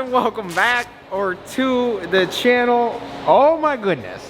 and welcome back to the channel. Oh my goodness.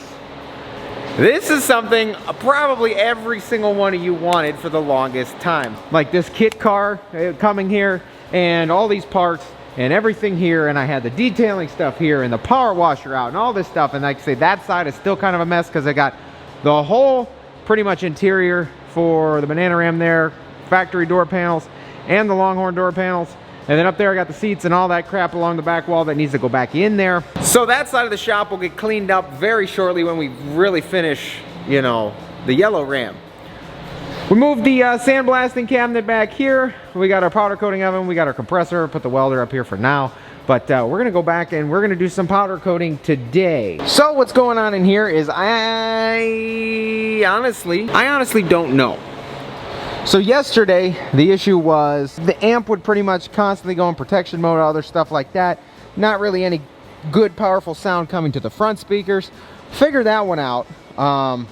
This is something probably every single one of you wanted for the longest time. Like this kit car coming here and all these parts and everything here, and I had the detailing stuff here and the power washer out and all this stuff. And like I say, that side is still kind of a mess because I got the whole pretty much interior for the Banana Ram there, factory door panels and the Longhorn door panels. And then up there I got the seats and all that crap along the back wall that needs to go back in there. So that side of the shop will get cleaned up very shortly when we really finish, you know, the yellow Ram. We moved the sandblasting cabinet back here. We got our powder coating oven, we got our compressor, put the welder up here for now. But we're gonna go back and we're gonna do some powder coating today. So what's going on in here is I honestly don't know. So yesterday, the issue was the amp would pretty much constantly go in protection mode, other stuff like that. Not really any good, powerful sound coming to the front speakers. Figured that one out. I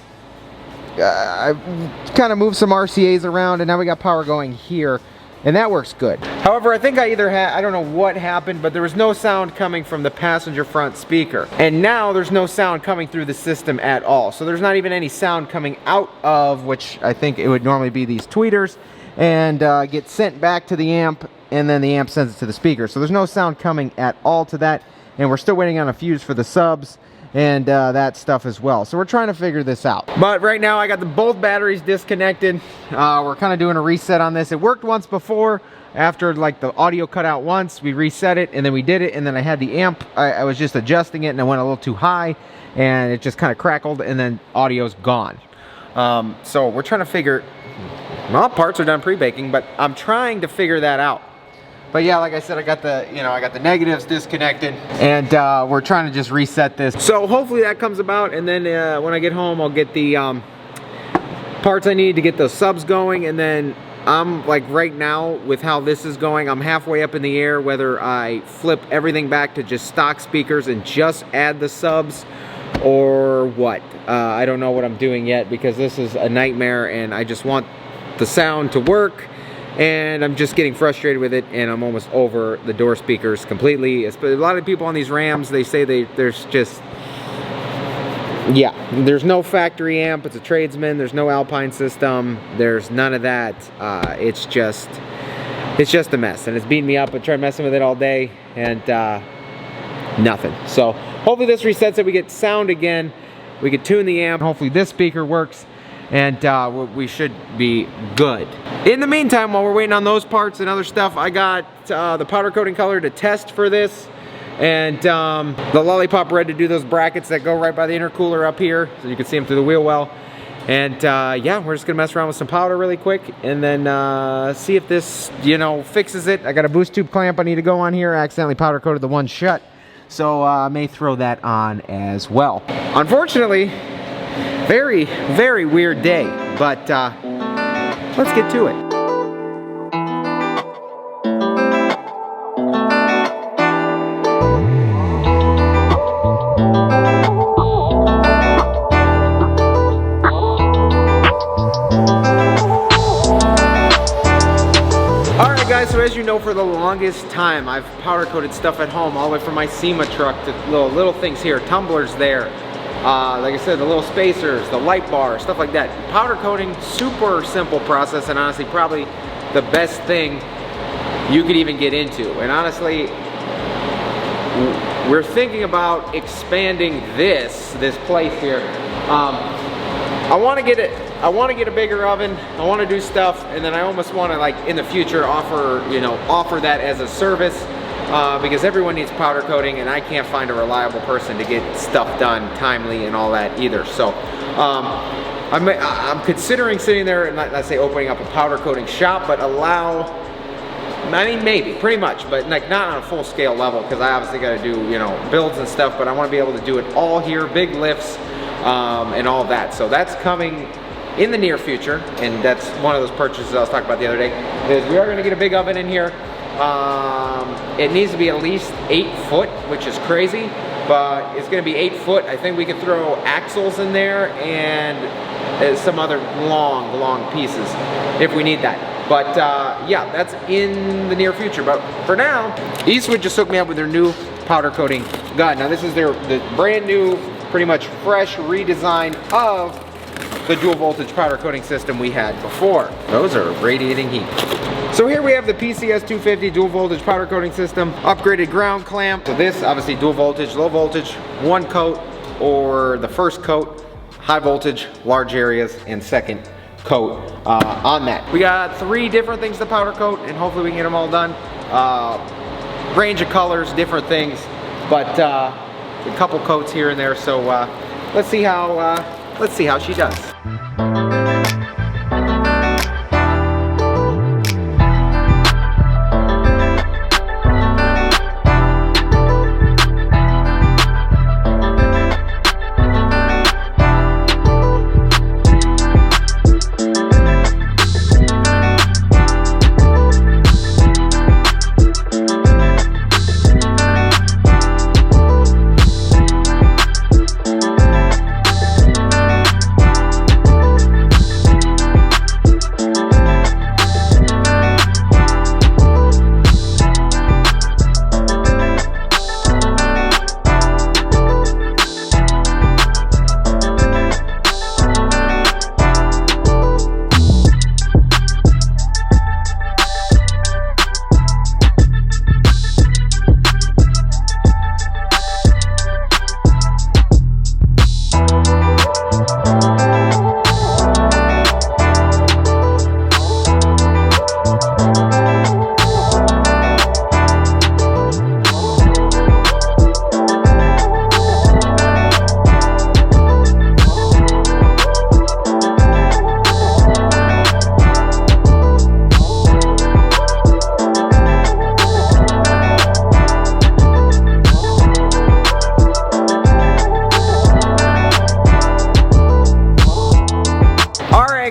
kind of moved some RCAs around, and now we got power going here, and that works good. However, I think I don't know what happened, but there was no sound coming from the passenger front speaker. And now there's no sound coming through the system at all. So there's not even any sound coming out of, which I think it would normally be these tweeters, and get sent back to the amp, and then the amp sends it to the speaker. So there's no sound coming at all to that, and we're still waiting on a fuse for the subs and that stuff as well. So we're trying to figure this out. But right now I got both batteries disconnected. We're kind of doing a reset on this. It worked once before. After like the audio cut out once, we reset it and then we did it, and then I had the amp, I was just adjusting it and I went a little too high and it just kind of crackled, and then audio's gone. So we're trying to figure, well, parts are done pre-baking, but I'm trying to figure that out. But yeah, like I said, I got the negatives disconnected, and we're trying to just reset this. So hopefully that comes about, and then when I get home, I'll get the parts I need to get those subs going. And then I'm like, right now with how this is going, I'm halfway up in the air whether I flip everything back to just stock speakers and just add the subs or what. I don't know what I'm doing yet, because this is a nightmare and I just want the sound to work. And I'm just getting frustrated with it, and I'm almost over the door speakers completely. A lot of people on these Rams, they say there's no factory amp. It's a tradesman. There's no Alpine system. There's none of that. It's just a mess, and it's beating me up. I tried messing with it all day, and nothing. So hopefully this resets it. We get sound again. We can tune the amp. Hopefully this speaker works, and we should be good. In the meantime, while we're waiting on those parts and other stuff, I got the powder coating color to test for this, and the Lollipop Red to do those brackets that go right by the intercooler up here, so you can see them through the wheel well. And yeah, we're just gonna mess around with some powder really quick, and then see if this, you know, fixes it. I got a boost tube clamp I need to go on here. I accidentally powder coated the one shut, so I may throw that on as well. Unfortunately, very, very weird day, but let's get to it. Alright guys, so as you know, for the longest time I've powder coated stuff at home, all the way from my SEMA truck to little things here, tumblers there. Like I said, the little spacers, the light bar, stuff like that. Powder coating, super simple process, and honestly probably the best thing you could even get into. And honestly, we're thinking about expanding this place here. I want to get a bigger oven. I want to do stuff, and then I almost want to, like, in the future offer that as a service. Because everyone needs powder coating, and I can't find a reliable person to get stuff done timely and all that either. So I'm considering sitting there and not say opening up a powder coating shop, but maybe, pretty much, but like not on a full scale level, because I obviously got to do, you know, builds and stuff, but I want to be able to do it all here, big lifts and all that. So that's coming in the near future, and that's one of those purchases I was talking about the other day, is we are going to get a big oven in here. It needs to be at least 8 foot, which is crazy, but it's going to be 8 foot. I think we could throw axles in there and some other long pieces if we need that. But yeah, that's in the near future. But for now, Eastwood just hooked me up with their new powder coating gun. Now this is the brand new, pretty much fresh redesign of the dual voltage powder coating system we had before. Those are radiating heat. So here we have the PCS 250 dual voltage powder coating system, upgraded ground clamp. So this, obviously dual voltage, low voltage, one coat, or the first coat, high voltage, large areas, and second coat on that. We got 3 different things to powder coat, and hopefully we can get them all done. Range of colors, different things, but a couple coats here and there. So let's see how she does.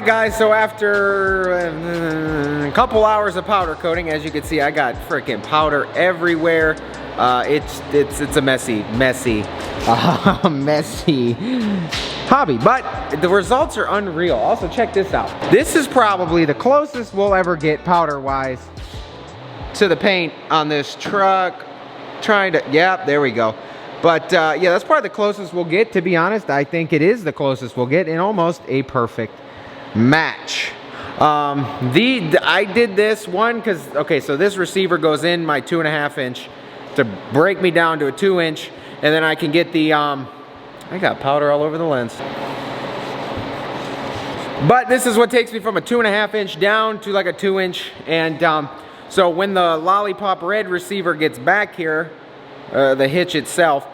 Guys, so after a couple hours of powder coating, as you can see, I got freaking powder everywhere. It's a messy hobby, but the results are unreal. Also, check this out. This is probably the closest we'll ever get powder-wise to the paint on this truck. Yeah, there we go. But yeah, that's probably the closest we'll get, to be honest. I think it is the closest we'll get in almost a perfect match. I did this one because, okay, so this receiver goes in my 2.5 inch to break me down to a 2 inch, and then I can get the, I got powder all over the lens. But this is what takes me from a 2.5 inch down to like a 2 inch, and so when the Lollipop Red receiver gets back here, the hitch itself,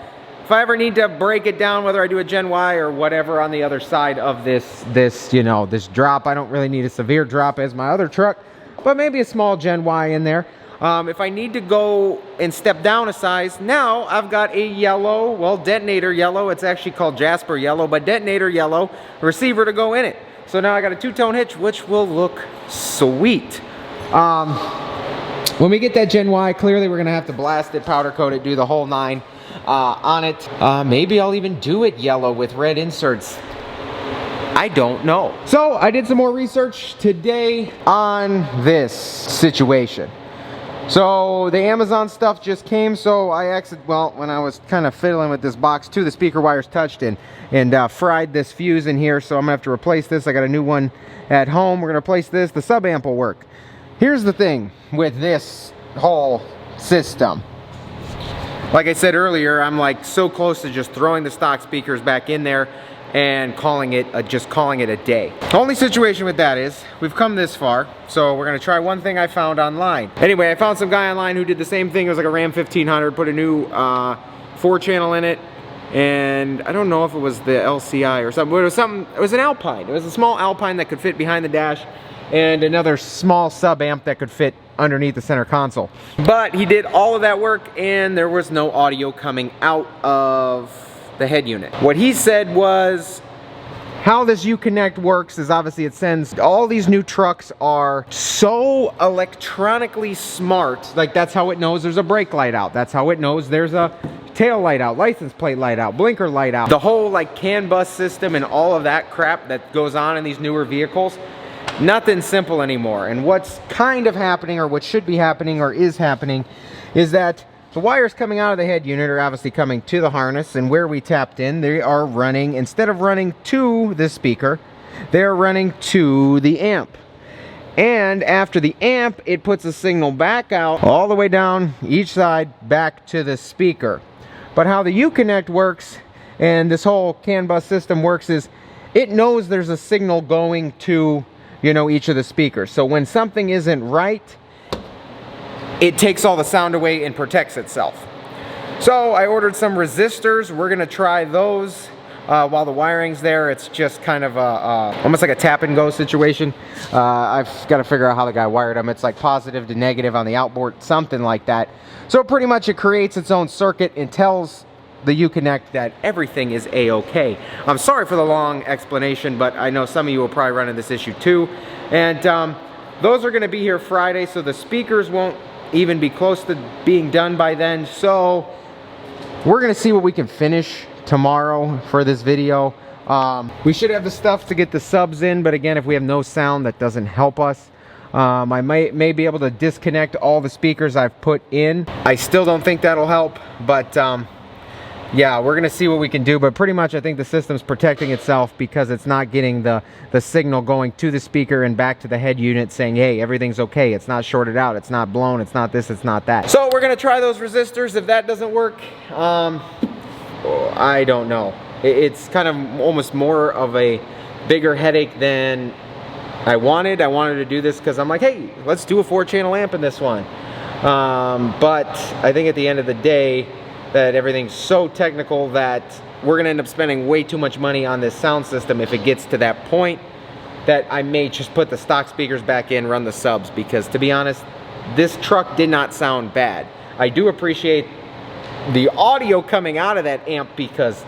if I ever need to break it down, whether I do a Gen Y or whatever on the other side of this you know, this drop, I don't really need a severe drop as my other truck, but maybe a small Gen Y in there. If I need to go and step down a size, now I've got a yellow, well, detonator yellow, it's actually called Jasper yellow, but detonator yellow receiver to go in it. So now I got a 2-tone hitch, which will look sweet. When we get that Gen Y, clearly we're gonna have to blast it, powder coat it, do the whole 9 on it. Maybe I'll even do it yellow with red inserts. I don't know. So I did some more research today on this situation. So the Amazon stuff just came, so when I was kind of fiddling with this box too, the speaker wires touched and fried this fuse in here, so I'm gonna have to replace this. I got a new one at home. We're gonna replace this. The sub amp will work. Here's the thing with this whole system. Like I said earlier, I'm like so close to just throwing the stock speakers back in there and just calling it a day. The only situation with that is we've come this far, so we're gonna try one thing I found online. Anyway, I found some guy online who did the same thing. It was like a Ram 1500, put a new 4-channel in it, and I don't know if it was the LCI or something, but it was an Alpine. It was a small Alpine that could fit behind the dash, and another small sub amp that could fit underneath the center console. But he did all of that work and there was no audio coming out of the head unit. What he said was, how this Uconnect works is obviously it sends, all these new trucks are so electronically smart, like that's how it knows there's a brake light out, that's how it knows there's a tail light out, license plate light out, blinker light out. The whole like CAN bus system and all of that crap that goes on in these newer vehicles, nothing simple anymore. And what's kind of happening, or what should be happening, or is happening, is that the wires coming out of the head unit are obviously coming to the harness, and where we tapped in, they are running, instead of running to the speaker, they're running to the amp. And after the amp, it puts a signal back out, all the way down each side, back to the speaker. But how the UKED works, and this whole CAN bus system works, is it knows there's a signal going to, you know, each of the speakers. So when something isn't right, it takes all the sound away and protects itself. So I ordered some resistors. We're gonna try those while the wiring's there. It's just kind of almost like a tap and go situation. I've got to figure out how the guy wired them. It's like positive to negative on the outboard, something like that. So pretty much it creates its own circuit and tells the UKED that everything is a-okay. I'm sorry for the long explanation, but I know some of you will probably run into this issue too. And those are gonna be here Friday, so the speakers won't even be close to being done by then. So we're gonna see what we can finish tomorrow for this video. We should have the stuff to get the subs in, but again, if we have no sound, that doesn't help us. I may be able to disconnect all the speakers I've put in. I still don't think that'll help, but yeah, we're gonna see what we can do. But pretty much I think the system's protecting itself because it's not getting the signal going to the speaker and back to the head unit saying, hey, everything's okay, it's not shorted out, it's not blown, it's not this, it's not that. So we're gonna try those resistors. If that doesn't work, I don't know. It's kind of almost more of a bigger headache than I wanted. I wanted to do this because I'm like, hey, let's do a 4-channel amp in this one. But I think at the end of the day, that everything's so technical that we're gonna end up spending way too much money on this sound system if it gets to that point, that I may just put the stock speakers back in, run the subs, because to be honest, this truck did not sound bad. I do appreciate the audio coming out of that amp because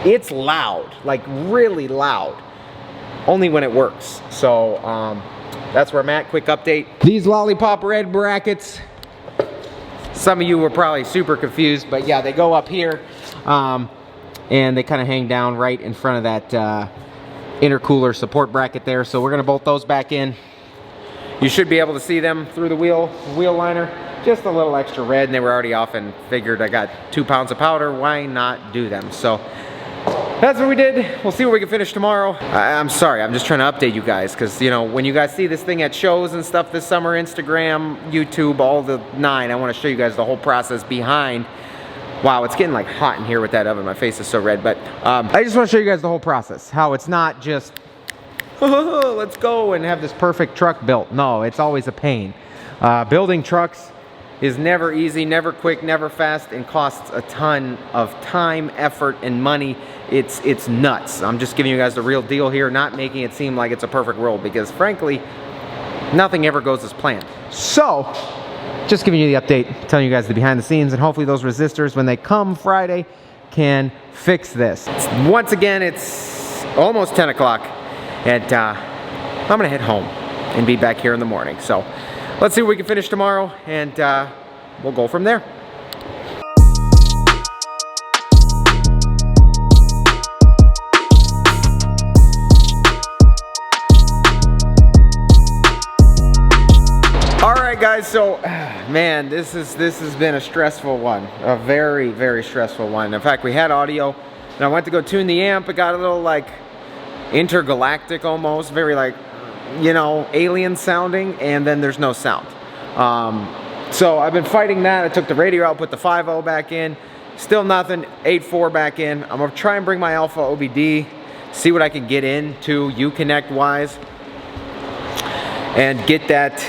it's loud, like really loud, only when it works. So that's where I'm at. Quick update. These lollipop red brackets, some of you were probably super confused, but yeah, they go up here and they kind of hang down right in front of that intercooler support bracket there. So we're gonna bolt those back in. You should be able to see them through the wheel liner. Just a little extra red, and they were already off, and figured I got 2 pounds of powder, why not do them? So that's what we did. We'll see what we can finish tomorrow. I'm sorry, I'm just trying to update you guys, because you know, when you guys see this thing at shows and stuff this summer, Instagram, YouTube, all the 9, I want to show you guys the whole process behind. Wow, it's getting like hot in here with that oven. My face is so red, but I just want to show you guys the whole process. How it's not just, let's go and have this perfect truck built. No, it's always a pain. Building trucks is never easy, never quick, never fast, and costs a ton of time, effort, and money. It's nuts. I'm just giving you guys the real deal here, not making it seem like it's a perfect world, because frankly, nothing ever goes as planned. So, just giving you the update, telling you guys the behind the scenes, and hopefully those resistors, when they come Friday, can fix this. Once again, it's almost 10 o'clock, and I'm gonna head home and be back here in the morning. So, let's see what we can finish tomorrow, and we'll go from there. Alright guys, so man, this has been a stressful one. A very, very stressful one. In fact, we had audio, and I went to go tune the amp. It got a little like intergalactic almost, very like, you know, alien sounding, and then there's no sound. So I've been fighting that. I took the radio out, put the 5.0 back in, still nothing. 8.4 back in. I'm gonna try and bring my Alpha OBD, see what I can get into UKED wise, and get that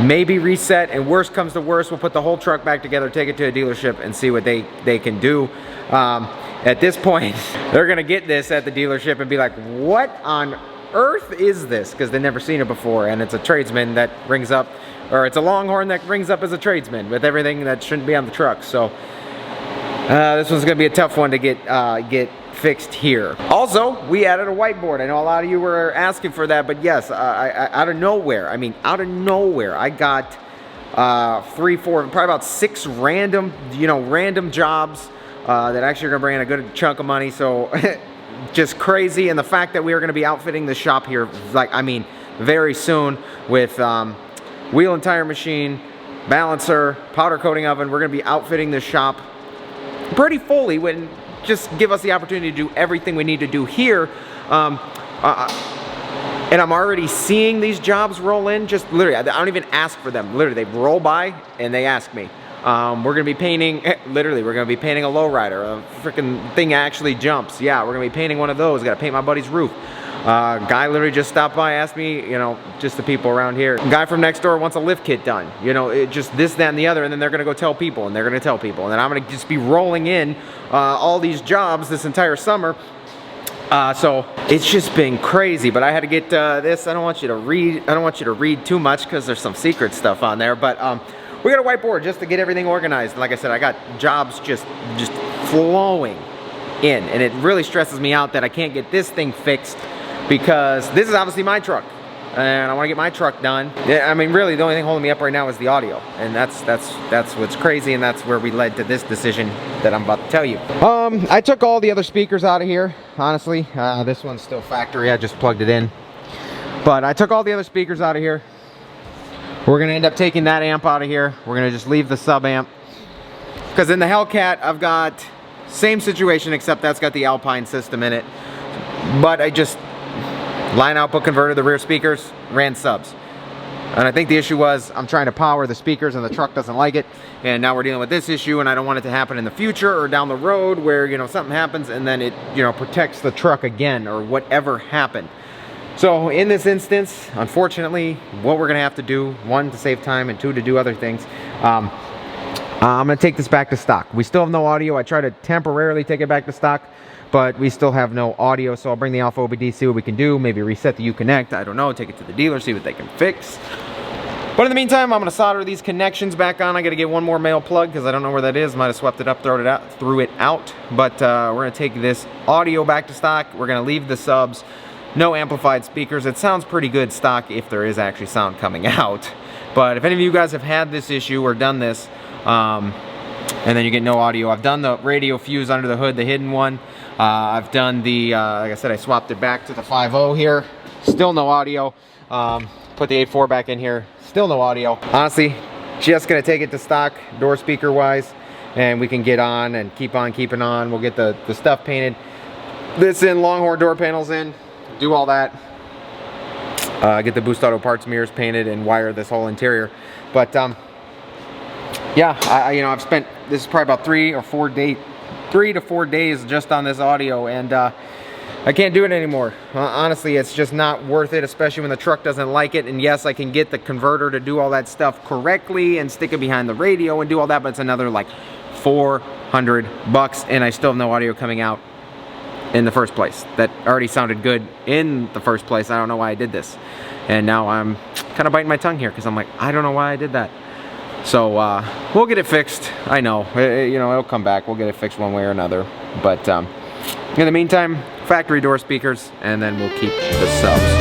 maybe reset. And worst comes to worst, we'll put the whole truck back together, take it to a dealership, and see what they can do. At this point, they're gonna get this at the dealership and be like, what on earth is this? Because they've never seen it before, and it's a tradesman that rings up, or it's a Longhorn that rings up as a tradesman with everything that shouldn't be on the truck. So this one's gonna be a tough one to get fixed here. Also, we added a whiteboard. I know a lot of you were asking for that, but yes, out of nowhere, I mean out of nowhere, I got 3, 4, probably about 6 random, random jobs that actually are gonna bring in a good chunk of money. So just crazy. And the fact that we are going to be outfitting the shop here, like, I mean, very soon with wheel and tire machine, balancer, powder coating oven. We're going to be outfitting the shop pretty fully, when just give us the opportunity to do everything we need to do here. And I'm already seeing these jobs roll in. Just literally, I don't even ask for them. Literally, they roll by and they ask me. We're gonna be painting, literally, we're gonna be painting a lowrider. A freaking thing actually jumps. Yeah, we're gonna be painting one of those. Gotta paint my buddy's roof. Guy literally just stopped by, asked me, you know, just the people around here. Guy from next door wants a lift kit done. You know, it just this, that, and the other, and then they're gonna go tell people, and they're gonna tell people, and then I'm gonna just be rolling in all these jobs this entire summer. So it's just been crazy, but I had to get this. I don't want you to read too much because there's some secret stuff on there, but we got a whiteboard just to get everything organized. Like I said, I got jobs just flowing in, and it really stresses me out that I can't get this thing fixed, because this is obviously my truck and I want to get my truck done. Yeah, I mean, really the only thing holding me up right now is the audio, and that's what's crazy, and that's where we led to this decision that I'm about to tell you. I took all the other speakers out of here, honestly. This one's still factory, I just plugged it in, but I took all the other speakers out of here. We're gonna end up taking that amp out of here. We're gonna just leave the sub amp, because in the Hellcat I've got same situation, except that's got the Alpine system in it, but I just line output converted the rear speakers, ran subs. And I think the issue was I'm trying to power the speakers and the truck doesn't like it, and now we're dealing with this issue, and I don't want it to happen in the future or down the road where, you know, something happens and then it, you know, protects the truck again or whatever happened. So in this instance, unfortunately, what we're gonna have to do, one, to save time, and two, to do other things, I'm gonna take this back to stock. We still have no audio. I try to temporarily take it back to stock, but we still have no audio, so I'll bring the Alpha OBD, see what we can do, maybe reset the UConnect, I don't know, take it to the dealer, see what they can fix. But in the meantime, I'm gonna solder these connections back on. I gotta get one more male plug, because I don't know where that is. Might have swept it up, threw it out. But we're gonna take this audio back to stock. We're gonna leave the subs, no amplified speakers. It sounds pretty good stock if there is actually sound coming out. But if any of you guys have had this issue or done this, and then you get no audio, I've done the radio fuse under the hood, the hidden one. I've done the, like I said, I swapped it back to the 5.0 here. Still no audio. Put the 8.4 back in here. Still no audio. Honestly, just gonna take it to stock, door speaker wise, and we can get on and keep on keeping on. We'll get the stuff painted. This in, Longhorn door panels in, do all that. Get the Boost Auto parts mirrors painted and wire this whole interior. But yeah, you know, I've spent, this is probably about 3 to 4 days just on this audio, and I can't do it anymore. Honestly, it's just not worth it, especially when the truck doesn't like it. And yes, I can get the converter to do all that stuff correctly and stick it behind the radio and do all that, but it's another like $400, and I still have no audio coming out in the first place. That already sounded good in the first place. I don't know why I did this. And now I'm kind of biting my tongue here, because I'm like, I don't know why I did that. So we'll get it fixed. I know, you know, it'll come back. We'll get it fixed one way or another. But in the meantime, factory door speakers, and then we'll keep the subs.